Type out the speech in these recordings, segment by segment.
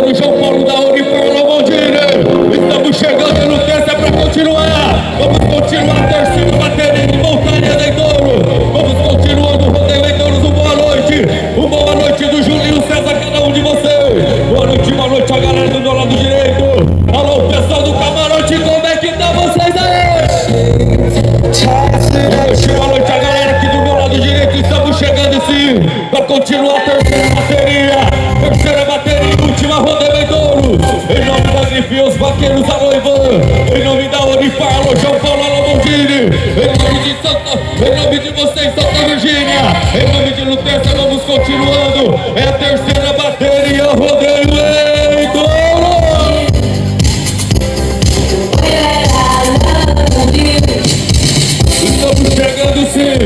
Vitor, João Paulo da Uniforme Lomondini. Estamos chegando no terça para continuar. Vamos continuar a terceira bateria de Montaria de Touro. Vamos continuando o rodeio em Touros. Boa noite. Boa noite do Julinho César, cada um de vocês. Boa noite a galera do meu lado direito. Alô, pessoal do camarote, como é que tá vocês aí? Boa noite a galera aqui do meu lado direito. Estamos chegando sim para continuar a terceira bateria. Terceira bateria e última rodeio em Touros. Em nome da Grife, os vaqueiros, alô Ivan. Em nome da Unifar, alô João Paulo, alô Mondini. Em nome de vocês, Santa Virgínia. Em nome de Luterça, vamos continuando. É a terceira bateria, rodeio em Touros. Estamos chegando sim.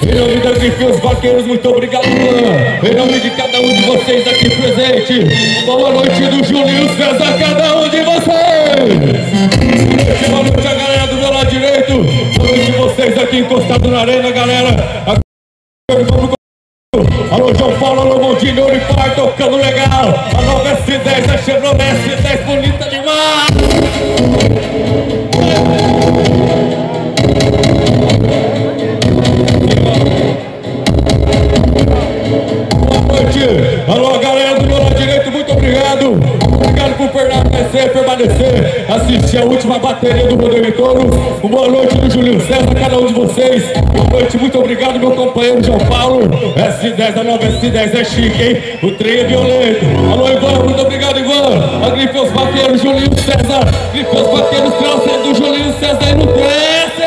Em nome da Grife, os vaqueiros, muito obrigado, Ivan. Em nome de cada um de vocês aqui presente. Boa noite do Julinho César, cada um de vocês. Boa noite a galera do meu lado direito. Boa noite vocês aqui encostados na arena, galera. Alô João Paulo, alô Mondini, Unifar, tocando legal. A nova S10, a Chevrolet S10, bonita demais. Boa noite. Alô galera do meu lado direito, muito obrigado. Obrigado por permanecer, assistir a última bateria do Rodeio em Touros. Boa noite do Julinho César, cada um de vocês. Boa noite, muito obrigado meu companheiro João Paulo. S10, a nova S10 é chique, hein? O trem é violento. Alô Ivan, muito obrigado Ivan. A Grife os vaqueiros, Julinho César. Grife os vaqueiros, trazendo o Julinho César e no Terça.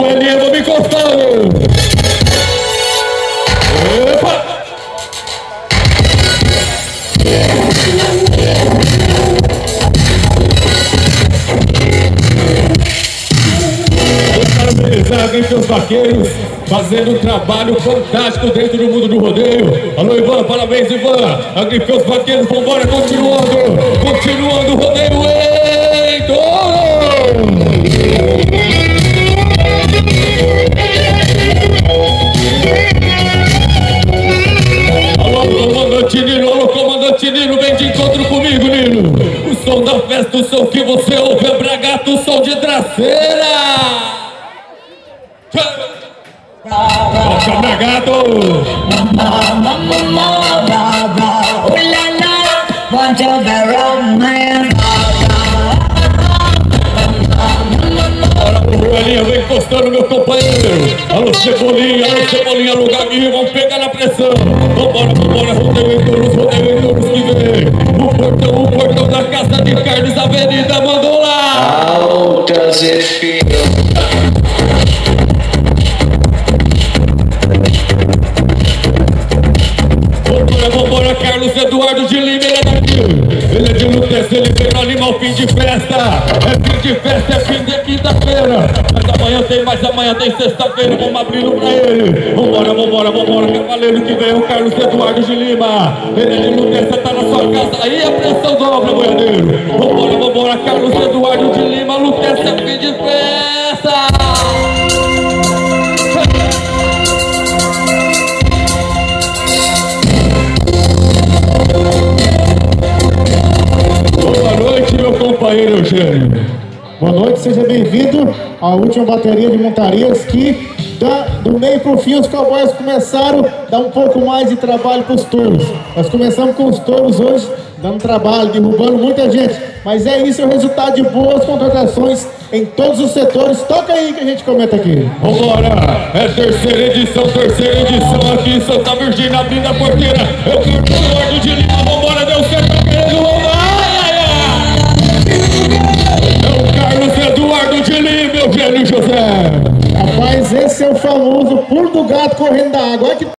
Elinha, vou me encostando. A Grife os vaqueiros fazendo um trabalho fantástico dentro do mundo do rodeio. Alô Ivan, parabéns Ivan. A Grife os vaqueiros, vambora, continuando o rodeio em Touros. Alô comandante Nino, vem de encontro comigo Nino. O som da festa, o som que você ouve é Bragato, o som de Draceira. Toca Bragato! Elinha, vem encostando meu companheiro. Alô Cebolinha, alô Gaguinho, vamos pegar na pressão. Vambora, rodeio em Touros que vem. O portão da Casa de Carnes, Avenida, mandou lá. How does it feel? Vambora, Carlos Eduardo de Lima, ele é daqui. Ele é de Luterça, ele vem no animal, fim de festa. É fim de festa, é fim de quinta-feira. Mas amanhã tem sexta-feira, vamos abrindo pra ele. Vambora, cavaleiro que vem, o Carlos Eduardo de Lima. Ele é de Luterça, tá na sua casa, aí a pressão dobra, boiadeiro. Vambora, Carlos Eduardo de Lima, Luterça, é fim de festa. Meu companheiro Eugênio. Boa noite, seja bem-vindo à última bateria de montarias que do meio pro fim os cowboys começaram a dar um pouco mais de trabalho para os touros. Nós começamos com os touros hoje, dando trabalho, derrubando muita gente, mas é isso, é o resultado de boas contratações em todos os setores. Toca aí que a gente comenta aqui. Vambora, é terceira edição aqui em Santa Virgínia, abrindo a porteira. Eu quero o Eduardo de Lima, vambora, deu certo, querendo roubar. É o Carlos Eduardo de Lima, Eugênio José. Rapaz, esse é o famoso pulo do gato correndo da água. Olha que